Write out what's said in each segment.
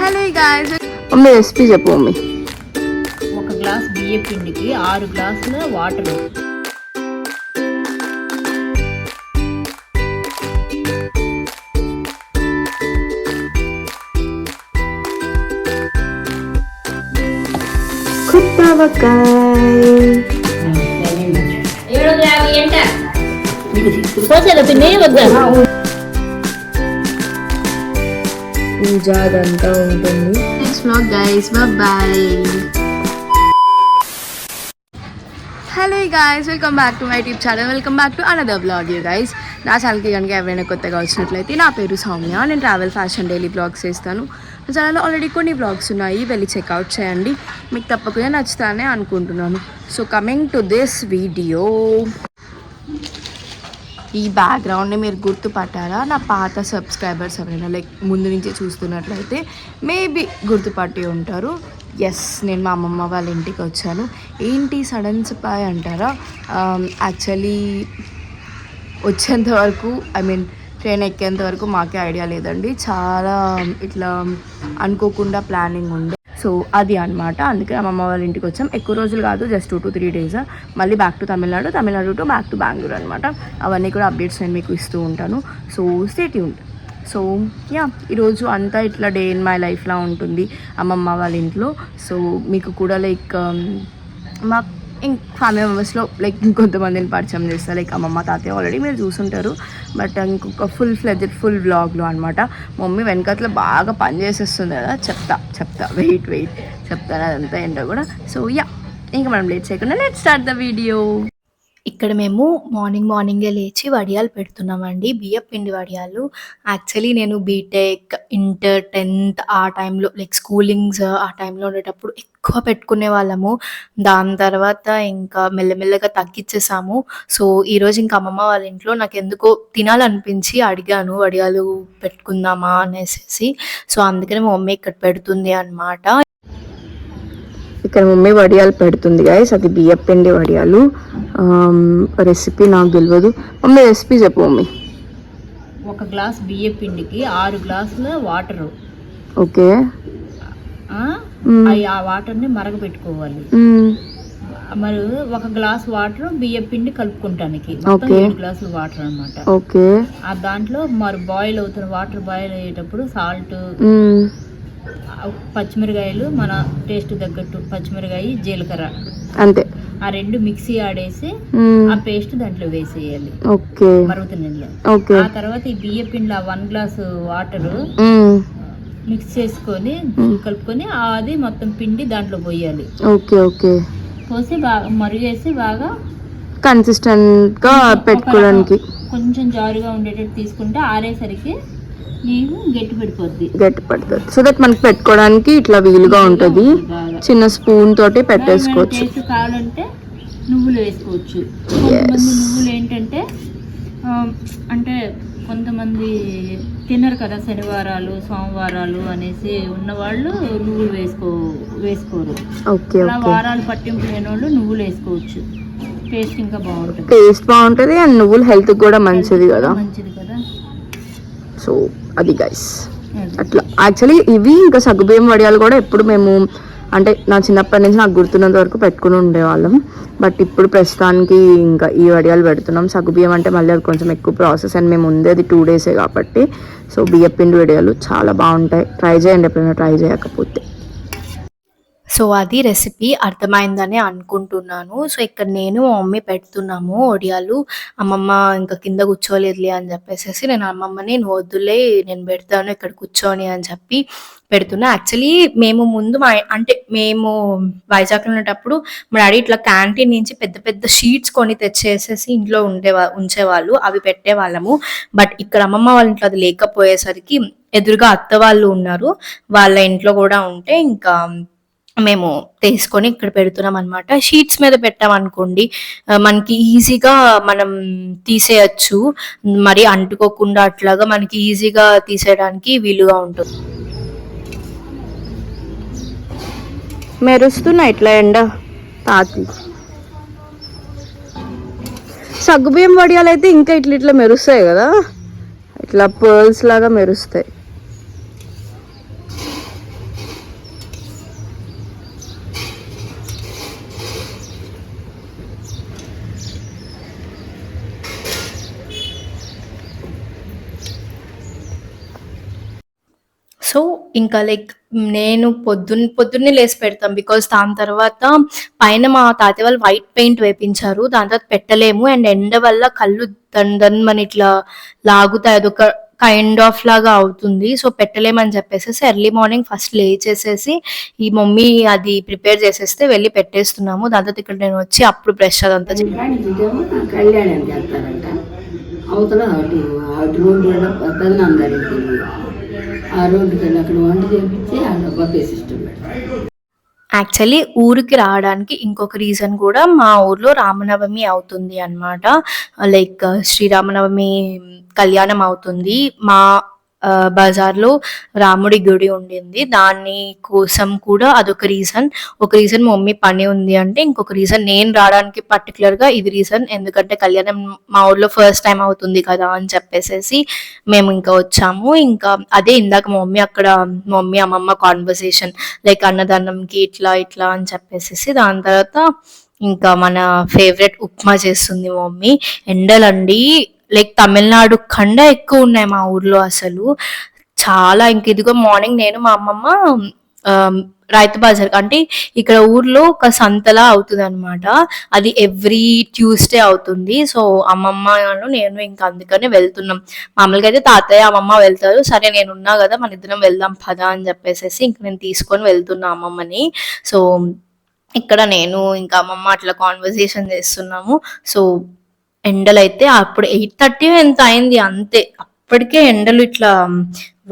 Hello guys, mummy recipe చెప్పు mummy. ఒక glass బియ్య పిండికి 6 గ్లాసుల వాటర్. పూజ అదంతా ఉంటుంది. Next vlog guys, bye. Hello guys, welcome back to my YouTube channel. Welcome back to another vlog. Guys, నా ఛానల్కి కనుక ఎవరైనా కొత్తగా వచ్చినట్లయితే నా పేరు సౌమ్య. నేను ట్రావెల్, ఫ్యాషన్, డైలీ బ్లాగ్స్ చేస్తాను. నా ఛానల్లో ఆల్రెడీ కొన్ని బ్లాగ్స్ ఉన్నాయి, వెళ్ళి చెక్అవుట్ చేయండి. మీకు తప్పకుండా నచ్చుతానే అనుకుంటున్నాను. So coming to this video, ఈ బ్యాక్గ్రౌండ్ని మీరు గుర్తుపట్టారా? నా పాత సబ్స్క్రైబర్స్ ఎవరైనా లైక్ ముందు నుంచి చూస్తున్నట్లయితే మేబీ గుర్తుపట్టి ఉంటారు. ఎస్, నేను మా అమ్మమ్మ వాళ్ళ ఇంటికి వచ్చాను. ఏంటి సడన్ సర్ప్రైజ్ అంటారా? యాక్చువల్లీ వచ్చేంత వరకు, ట్రైన్ ఎక్కేంత వరకు మాకే ఐడియా లేదండి. చాలా ఇట్లా అనుకోకుండా ప్లానింగ్ ఉండే. సో అది అనమాట. అందుకే అమ్మమ్మ వాళ్ళ ఇంటికి వచ్చాం. ఎక్కువ రోజులు కాదు, జస్ట్ 2 to 3 days. మళ్ళీ back to Tamil Nadu to back to Bengaluru అనమాట. అవన్నీ కూడా అప్డేట్స్ నేను మీకు ఇస్తూ ఉంటాను. So stay tuned. సో ఈరోజు అంతా ఇట్లా డే ఇన్ మై లైఫ్లా ఉంటుంది అమ్మమ్మ వాళ్ళ ఇంట్లో. సో మీకు కూడా లైక్ మా ఫ్యామిలీ మెంబర్స్లో లైక్ ఇంకొంతమందిని పరిచయం చేస్తారు. లైక్ అమ్మమ్మ, తాతయ్య ఆల్రెడీ మీరు చూసుంటారు. బట్ ఇంకొక ఫుల్ వ్లాగ్లో అనమాట. మమ్మీ వెనకట్లో బాగా పని చేసేస్తుంది కదా. చెప్తా వెయిట్ చెప్తాను అదంతా ఏంటో కూడా. సో ఇంకా మనం లేట్ చేయకుండా లెట్స్ స్టార్ట్ ద వీడియో. ఇక్కడ మేము మార్నింగే లేచి వడియాలు పెడుతున్నామండి, బియ్యం పిండి వడియాలు. యాక్చువల్లీ నేను బీటెక్, ఇంటర్, 10th ఆ టైంలో లైక్ స్కూలింగ్స్ ఆ టైంలో ఉండేటప్పుడు ఎక్కువ పెట్టుకునే వాళ్ళము. దాని తర్వాత ఇంకా మెల్లమెల్లగా తగ్గించేసాము. సో ఈరోజు ఇంకా అమ్మమ్మ వాళ్ళ ఇంట్లో నాకు ఎందుకో తినాలనిపించి అడిగాను, వడియాలు పెట్టుకుందామా అనేసి. సో అందుకని మా మమ్మీ ఇక్కడ పెడుతుంది అనమాట. ఇక్కడ మమ్మీ వడియాలు పెడుతుంది గైస్. అది బియ్యం పిండి వడియాలు. రెసిపీ నాకు తెలియదు. మమ్మీ రెసిపీ చెప్పు మమ్మీ. ఒక గ్లాస్ బియ్య పిండికి 6 గ్లాసుల వాటర్. ఓకే. ఆ వాటర్ని మరగబెట్టుకోవాలి. మరి ఒక గ్లాస్ వాటర్ బియ్య పిండి కలుపుకుంటానికి 7 గ్లాసులు వాటర్ అనమాట. ఓకే. ఆ దాంట్లో మరి బాయిల్ అవుతున్న వాటర్ బాయిల్ అయ్యేటప్పుడు సాల్ట్, పచ్చిమిరకాయలు, మన టేస్ట్ తగ్గట్టు పచ్చిమిరకాయ, జీలకర్ర, అంతే. ఆ 2 మిక్సీ ఆడేసి ఆ పేస్ట్ దాంట్లో వేసేయాలి మరుగుతున్న నీళ్ళలో. ఆ తర్వాత ఈ బియ్య పిండిలో 1 గ్లాసు వాటర్ మిక్స్ చేసుకొని కలుపుకొని అది మొత్తం పిండి దాంట్లో పోయాలి. పోసి బాగా మరిగేసి బాగా కన్సిస్టెంట్ గా పెట్టుకోవడానికి కొంచెం జారుగా ఉండేటట్టు తీసుకుంటే ఆరేసరికి నీకు గట్టి పడుతుంది. సో దట్ మనకి పెట్టుకోవడానికి ఇట్లా వీలుగా ఉంటుంది. చిన్న స్పూన్ తోటి పెట్టేసుకోవచ్చు. కావాలంటే నువ్వులు వేసుకోవచ్చు. కొంతమంది నువ్వులు ఏంటంటే అంటే కొంతమంది తినరు కదా, శనివారాలు సోమవారాలు అనేసి ఉన్నవాళ్ళు నువ్వులు వేసుకోరు. అలా వారాలు పట్టింపు లేని వాళ్ళు నువ్వులు వేసుకోవచ్చు. టేస్ట్ ఇంకా బాగుంటుంది. అండ్ నువ్వులు హెల్త్ కూడా మంచిది కదా. సో అది గైస్ అట్లా. యాక్చువల్లీ ఇవి ఇంకా సగ్గుబియ్యం వడియాలు కూడా ఎప్పుడు మేము అంటే నా చిన్నప్పటి నుంచి నాకు గుర్తున్నంత వరకు పెట్టుకుని ఉండేవాళ్ళం. బట్ ఇప్పుడు ప్రస్తుతానికి ఇంకా ఈ వడియాలు పెడుతున్నాం. సగ్గుబియ్యం అంటే మళ్ళీ అది కొంచెం ఎక్కువ ప్రాసెస్, అండ్ మేము ఉండేది 2 days కాబట్టి. సో బియ్యం పిండి వడియాలు చాలా బాగుంటాయి. ట్రై చేయండి ఎప్పుడైనా ట్రై చేయకపోతే. సో అది రెసిపీ అర్థమైందని అనుకుంటున్నాను. సో ఇక్కడ నేను మా మమ్మీ పెడుతున్నాము వడియాలు. అమ్మమ్మ ఇంకా కింద కూర్చోలేదులే అని చెప్పేసి నేను అమ్మమ్మని, నువ్వు వద్దులే నేను పెడతాను ఇక్కడ కూర్చొని అని చెప్పి పెడుతున్నా. యాక్చువల్లీ మేము ముందు మేము వైజాగ్లో ఉండేటప్పుడు మా డాడీ ఇట్లా క్యాంటీన్ నుంచి పెద్ద షీట్స్ కొని తెచ్చేసేసి ఇంట్లో ఉంచేవాళ్ళు, అవి పెట్టేవాళ్ళము. బట్ ఇక్కడ అమ్మమ్మ వాళ్ళ ఇంట్లో అది లేకపోయేసరికి ఎదురుగా అత్త వాళ్ళు ఉన్నారు, వాళ్ళ ఇంట్లో కూడా ఉంటే ఇంకా మేము తీసుకొని ఇక్కడ పెడుతున్నాం అనమాట. షీట్స్ మీద పెట్టామనుకోండి మనకి ఈజీగా మనం తీసేయచ్చు, మరి అంటుకోకుండా అట్లాగా మనకి ఈజీగా తీసేయడానికి వీలుగా ఉంటుంది. మెరుస్తున్నా ఇట్లా ఎండ తాకి. సగ్గుబియ్యం వడియాలు అయితే ఇంకా ఇట్లా మెరుస్తాయి కదా, ఇట్లా పర్ల్స్ లాగా మెరుస్తాయి. సో ఇంకా లైక్ నేను పొద్దున్నే లేసి పెడతాం. బికాజ్ దాని తర్వాత పైన మా తాతయ్య వాళ్ళు వైట్ పెయింట్ వేపించారు. దాని తర్వాత పెట్టలేము. అండ్ ఎండ వల్ల కళ్ళు దన్ ఇట్లా లాగుతాయి. అదొక కైండ్ ఆఫ్ లాగా అవుతుంది. సో పెట్టలేమని చెప్పేసేసి ఎర్లీ మార్నింగ్ ఫస్ట్ లేచేసేసి ఈ మమ్మీ అది ప్రిపేర్ చేసేస్తే వెళ్ళి పెట్టేస్తున్నాము. దాని తర్వాత ఇక్కడ నేను వచ్చి అప్పుడు బ్రష్ అదంతా కళ్యాణం చేస్తారంట. అవతల అటు రోడ్డు పెద్దనాన్న దగ్గరికి ఆ రోడ్డుకి వెళ్ళి అక్కడ వంట చేపించి ఆ డబ్బా సిస్టమ్ పెడతారు. యాక్చువల్లీ ఊరికి రావడానికి ఇంకొక రీజన్ కూడా మా ఊర్లో రామనవమి అవుతుంది అన్నమాట. లైక్ శ్రీరామనవమి కళ్యాణం అవుతుంది. మా బజార్లో రాముడి గుడి ఉండింది. దాని కోసం కూడా అదొక రీజన్. ఒక రీజన్ మా మమ్మీ పని ఉంది అంటే, ఇంకొక రీజన్ నేను రావడానికి పర్టికులర్గా ఇది రీజన్. ఎందుకంటే కళ్యాణం మా ఊర్లో ఫస్ట్ టైం అవుతుంది కదా అని చెప్పేసేసి మేము ఇంకా వచ్చాము. ఇంకా అదే ఇందాక మా మమ్మీ అమ్మమ్మ కాన్వర్సేషన్ లైక్ అన్నదానంకి ఇట్లా ఇట్లా అని చెప్పేసేసి దాని తర్వాత ఇంకా మన ఫేవరెట్ ఉప్మా చేస్తుంది మా మమ్మీ. ఎండలండి లైక్ తమిళనాడు కంటే ఎక్కువ ఉన్నాయి మా ఊర్లో అసలు చాలా. ఇంక ఇదిగో మార్నింగ్ నేను మా అమ్మమ్మ రైతు బజార్ అంటే ఇక్కడ ఊర్లో ఒక సంతలా అవుతుంది అనమాట. అది ఎవ్రీ ట్యూస్డే అవుతుంది. సో అమ్మమ్మ నేను ఇంకా అందుకనే వెళ్తున్నాం. మామూలుగా అయితే తాతయ్య అమ్మమ్మ వెళ్తారు. సరే నేను ఉన్నా కదా మన ఇద్దరం వెళ్దాం పదా అని చెప్పేసి ఇంక నేను తీసుకొని వెళ్తున్నా అమ్మమ్మని. సో ఇక్కడ నేను ఇంకా అమ్మమ్మ అట్లా కాన్వర్సేషన్ చేస్తున్నాము. సో ఎండలు అయితే అప్పుడు 8:30 ఎంత అయింది అంతే. అప్పటికే ఎండలు ఇట్లా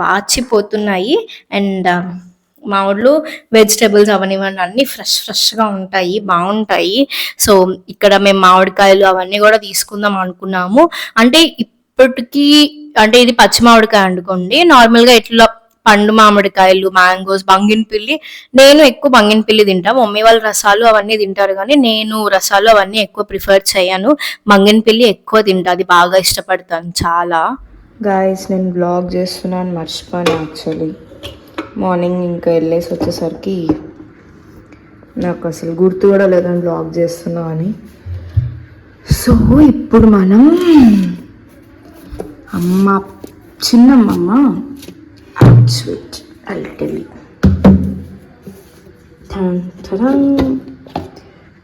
వాచిపోతున్నాయి. అండ్ మా ఊళ్ళో వెజిటేబుల్స్ అవనివ్వండి అన్నీ ఫ్రెష్గా ఉంటాయి, బాగుంటాయి. సో ఇక్కడ మేము మామిడికాయలు అవన్నీ కూడా తీసుకుందాం అనుకున్నాము. అంటే ఇప్పటికీ అంటే ఇది పచ్చి మామిడికాయ అనుకోండి. నార్మల్గా ఇట్లా పండు మామిడికాయలు, మ్యాంగోస్, బంగినపిల్లి. నేను ఎక్కువ బంగినపిల్లి తింటా. మమ్మీ వాళ్ళు రసాలు అవన్నీ తింటారు కానీ నేను రసాలు అవన్నీ ఎక్కువ ప్రిఫర్ చేయను. బంగినపిల్లి ఎక్కువ తింటా, అది బాగా ఇష్టపడతాను చాలా. గాయస్ నేను బ్లాగ్ చేస్తున్నాను మర్చిపోయాను. యాక్చువల్లీ మార్నింగ్ ఇంకా వెళ్ళేసి వచ్చేసరికి నాకు అసలు గుర్తు కూడా లేదని బ్లాగ్ చేస్తున్నా అని. సో ఇప్పుడు మనం చిన్నమ్మమ్మ స్వీట్ అల్టలి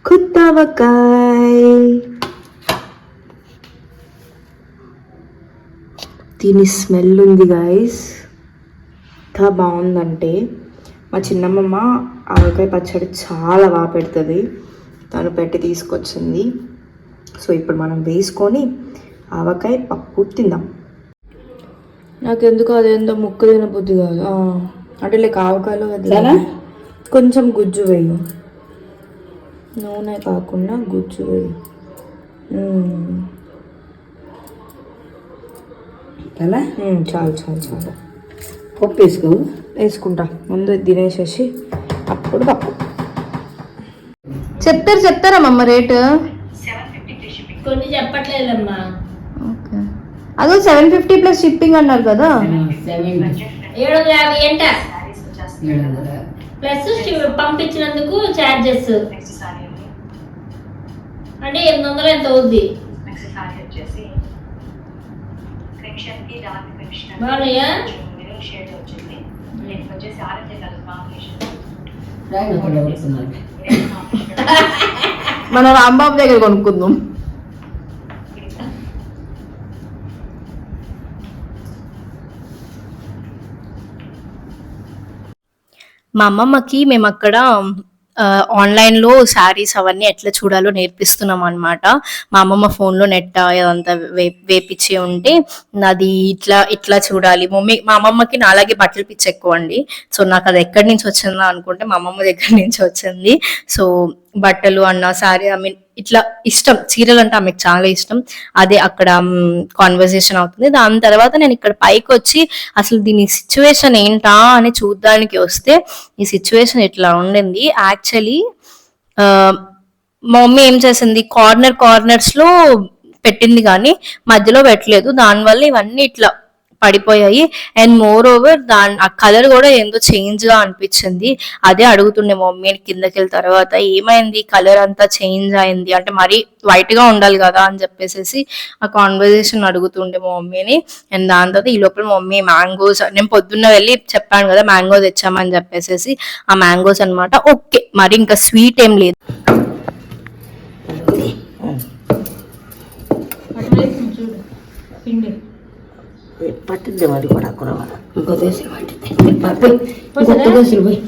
కుత్తవకాయ దీని స్మెల్ ఉంది గాయస్, ఎంత బాగుందంటే. మా చిన్నమ్మమ్మ ఆవకాయ పచ్చడి చాలా బాగా పెడుతుంది. తను పెట్టి తీసుకొచ్చింది. సో ఇప్పుడు మనం వేసుకొని ఆవకాయ పప్పు తిందాం. నాకెందుకు అదేందో ముక్క తినబుద్ధి కాదు. అంటే లైక్ ఆవకాయలో కొంచెం గుజ్జు వేయు, నూనె కాకుండా గుజ్జు వేయు. చాలు చాలు చాలు. పప్పు వేసుకుంటా ముందు తినేసేసి అప్పుడు పప్పు. చెప్తారా మమ్మ రేటు? కొన్ని చెప్పట్లేదమ్మా. ఓకే, అదో 750 ప్లస్ షిప్పింగ్ అన్నారు కదా. 750 అంట ప్లస్ పంపించినందుకు చార్జెస్ అంటే 800 ఎంత అవుద్ది. బాగున్నాయా? మన రాంబాబు దగ్గర కొనుక్కుందాం. మా అమ్మమ్మకి మేము అక్కడ ఆన్లైన్లో శారీస్ అవన్నీ ఎట్లా చూడాలో నేర్పిస్తున్నాం అనమాట. మా అమ్మమ్మ ఫోన్లో నెట్ అదంతా వేపించి ఉంటే అది ఇట్లా చూడాలి. మా అమ్మమ్మకి నాలాగే బట్టలు పిచ్చి ఎక్కువ అండి. సో నాకు అది ఎక్కడి నుంచి వచ్చిందా అనుకుంటే మా అమ్మమ్మ దగ్గర నుంచి వచ్చింది. సో బట్టలు అన్న శారీ ఇట్లా ఇష్టం, చీరలు అంటే ఆమెకు చాలా ఇష్టం. అదే అక్కడ కాన్వర్సేషన్ అవుతుంది. దాని తర్వాత నేను ఇక్కడ పైకి వచ్చి అసలు దీని సిచ్యువేషన్ ఏంటా అని చూడడానికి వస్తే ఈ సిచ్యువేషన్ ఇట్లా ఉండింది. యాక్చువల్లీ మా మమ్మీ ఏం చేసింది, కార్నర్స్ లో పెట్టింది కానీ మధ్యలో పెట్టలేదు. దానివల్ల ఇవన్నీ ఇట్లా పడిపోయాయి. అండ్ మోర్ ఓవర్ ఆ కలర్ కూడా ఏందో చేంజ్ గా అనిపించింది. అదే అడుగుతుండే మమ్మీ కిందకి వెళ్ళిన తర్వాత, ఏమైంది కలర్ అంతా చేంజ్ అయింది అంటే మరీ వైట్ గా ఉండాలి కదా అని చెప్పేసి ఆ కాన్వర్జేషన్ అడుగుతుండే మా మమ్మీని. అండ్ దాని తర్వాత ఈ లోపల మమ్మీ మ్యాంగోస్, నేను పొద్దున్న వెళ్ళి చెప్పాను కదా మ్యాంగో తెచ్చామని చెప్పేసి, ఆ మ్యాంగోస్ అన్నమాట. ఓకే, మరి ఇంకా స్వీట్ ఏం లేదు. చూడు పిండి పట్టిద్ది మరి కూడా కూర ఇంకో దోశ పట్టిద్ది కొత్త దోశలు పోయి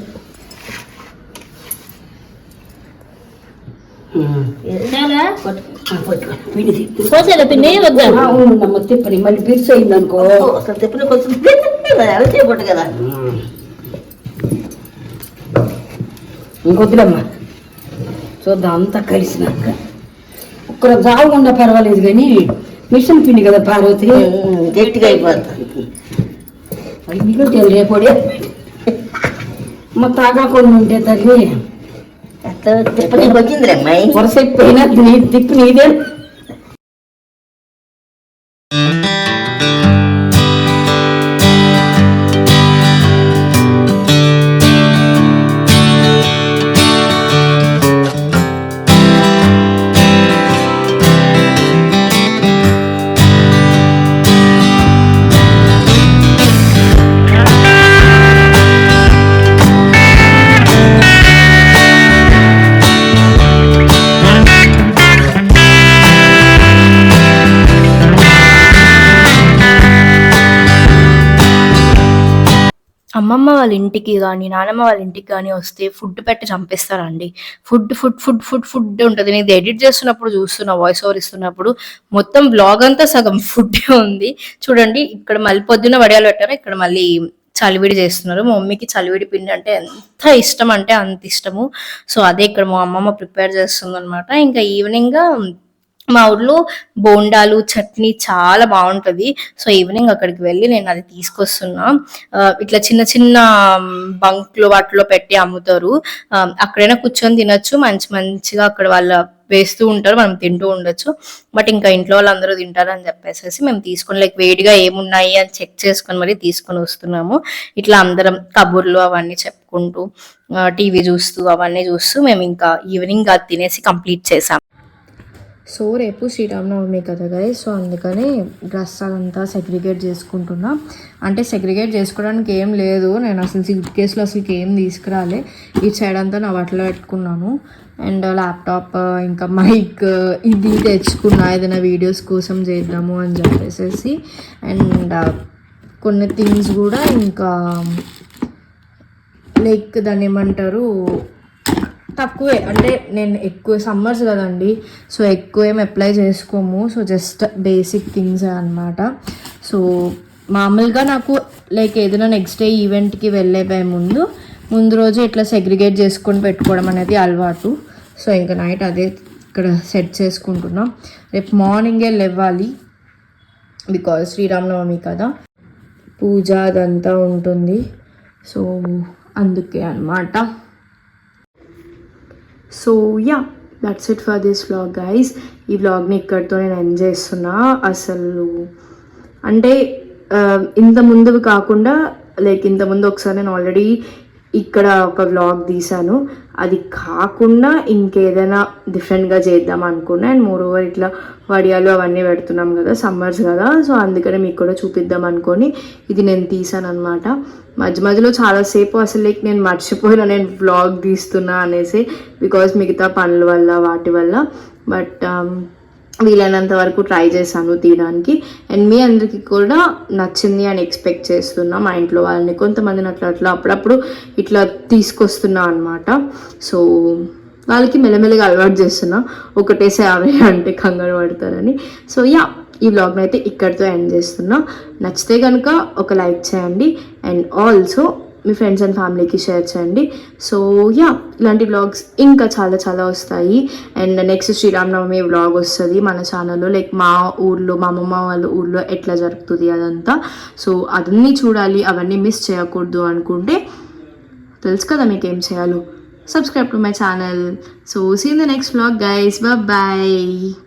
పోసేలా పిండి వద్దా నమ్మ తిప్పని మళ్ళీ బిర్స్ అయింది అనుకో తిప్పని కొంచెం చేయబట్టు కదా ఇంకొద్దులమ్మా చూద్దాం అంతా కలిసినాక ఒక్కర జావకుండా పర్వాలేదు కానీ మిషన్ పిండి కదా పార్వతి గట్టిగా అయిపోతుంది మిగులు రేపొడి మా తాగాకుండా ఉంటే తల్లి వచ్చిందిలే అమ్మాయి వరుస అయిపోయినా తిప్పి నీదే. అమ్మమ్మ వాళ్ళ ఇంటికి కానీ నానమ్మ వాళ్ళ ఇంటికి కానీ వస్తే ఫుడ్ పెట్టి చంపేస్తారండి. Food food food food food ఉంటుంది. నేను ఎడిట్ చేస్తున్నప్పుడు చూస్తున్నా, వాయిస్ ఓవర్ ఇస్తున్నప్పుడు మొత్తం బ్లాగ్ అంతా సగం ఫుడ్ ఉంది. చూడండి, ఇక్కడ మళ్ళీ పొద్దున్న వడియాలు పెట్టారు, ఇక్కడ మళ్ళీ చలివిడి చేస్తున్నారు. మా మమ్మీకి చలివిడి పిండి అంటే ఎంత ఇష్టం అంటే అంత ఇష్టము. సో అదే ఇక్కడ మా అమ్మమ్మ ప్రిపేర్ చేస్తుంది అనమాట. ఇంకా ఈవినింగ్ మా ఊర్లో బోండాలు చట్నీ చాలా బాగుంటుంది. సో ఈవినింగ్ అక్కడికి వెళ్ళి నేను అది తీసుకొస్తున్నా. ఇట్లా చిన్న చిన్న బంక్లో వాటిలో పెట్టి అమ్ముతారు. అక్కడైనా కూర్చొని తినొచ్చు, మంచి మంచిగా అక్కడ వాళ్ళ వేస్తూ ఉంటారు, మనం తింటూ ఉండొచ్చు. బట్ ఇంకా ఇంట్లో వాళ్ళందరూ తింటారని చెప్పేసి మేము తీసుకొని లైక్ వేడిగా ఏమున్నాయి అని చెక్ చేసుకొని మరి తీసుకొని వస్తున్నాము. ఇట్లా అందరం కబుర్లు అవన్నీ చెప్పుకుంటూ టీవీ చూస్తూ అవన్నీ చూస్తూ మేము ఇంకా ఈవినింగ్ అది తినేసి కంప్లీట్ చేసాం. సో రేపు శ్రీరామనవమి కదా గైస్, సో అందుకని డ్రెస్ అదంతా సెగ్రిగేట్ చేసుకుంటున్నా. అంటే సెగ్రిగేట్ చేసుకోవడానికి ఏం లేదు, నేను అసలు సూట్ కేసులో అసలు ఏం తీసుకురాలే. ఈ సైడ్ అంతా నా బట్టలు పెట్టుకున్నాను. అండ్ ల్యాప్టాప్ ఇంకా మైక్ ఇది తెచ్చుకున్నా ఏదైనా వీడియోస్ కోసం చేద్దాము అని చెప్పేసి. అండ్ కొన్ని థింగ్స్ కూడా ఇంకా లైక్ దాన్ని ఏమంటారు తక్కువే, అంటే నేను ఎక్కువ సమ్మర్స్ కదండి, సో ఎక్కువ ఏం అప్లై చేసుకోము. సో జస్ట్ బేసిక్ థింగ్స్ అనమాట. సో మామూలుగా నాకు లైక్ ఏదైనా నెక్స్ట్ డే ఈవెంట్కి వెళ్ళే ముందు రోజు ఇట్లా సెగ్రిగేట్ చేసుకొని పెట్టుకోవడం అనేది అలవాటు. సో ఇంకా నైట్ అదే ఇక్కడ సెట్ చేసుకుంటున్నాం. రేపు మార్నింగే లేవాలి బికాజ్ శ్రీరామనవమి కదా, పూజ అదంతా ఉంటుంది. సో అందుకే అన్నమాట. So yeah, that's it for this vlog guys. ఈ వ్లాగ్ని ఇక్కడితో నేను ఎండ్ చేస్తున్నా. అసలు అంటే ఇంత ముందువి కాకుండా లైక్ ఇంతకుముందు ఒకసారి నేను ఆల్రెడీ ఇక్కడ ఒక వ్లాగ్ తీసాను, అది కాకుండా ఇంకేదైనా డిఫరెంట్గా చేద్దాం అనుకున్నా. అండ్ మోర్ ఓవర్ ఇట్లా వడియాలు అవన్నీ పెడుతున్నాం కదా, సమ్మర్స్ కదా, సో అందుకనే మీకు కూడా చూపిద్దాం అనుకొని ఇది నేను తీసాను అనమాట. మధ్యలో చాలాసేపు అసలు లైక్ నేను మర్చిపోయినా నేను వ్లాగ్ తీస్తున్నా అనేసి, బికాజ్ మిగతా పనుల వల్ల వాటి వల్ల. బట్ వీలైనంత వరకు ట్రై చేశాను తీయడానికి. అండ్ మీ అందరికీ కూడా నచ్చింది అని ఎక్స్పెక్ట్ చేస్తున్నా. మా ఇంట్లో వాళ్ళని కొంతమందిని అట్లా అప్పుడప్పుడు ఇట్లా తీసుకొస్తున్నా అనమాట. సో వాళ్ళకి మెల్లమెల్లగా అలవాటు చేస్తున్నా, ఒకటేసారి అంటే కంగారు పడతారని. సో యా, ఈ వ్లాగ్ని అయితే ఇక్కడితో ఎండ్ చేస్తున్నా. నచ్చితే కనుక ఒక లైక్ చేయండి and also me friends and ఫ్యామిలీకి షేర్ చేయండి. సో యా, ఇలాంటి వ్లాగ్స్ ఇంకా చాలా చాలా వస్తాయి. అండ్ నెక్స్ట్ శ్రీరామనవమి వ్లాగ్ వస్తుంది మన ఛానల్లో, లైక్ మా ఊర్లో మా అమ్మమ్మ వాళ్ళ ఊర్లో ఎట్లా జరుగుతుంది అదంతా. సో అదన్నీ చూడాలి, అవన్నీ మిస్ చేయకూడదు అనుకుంటే తెలుసు కదా మీకు ఏం చేయాలో, subscribe to my channel. So see you in the next vlog guys, bye bye.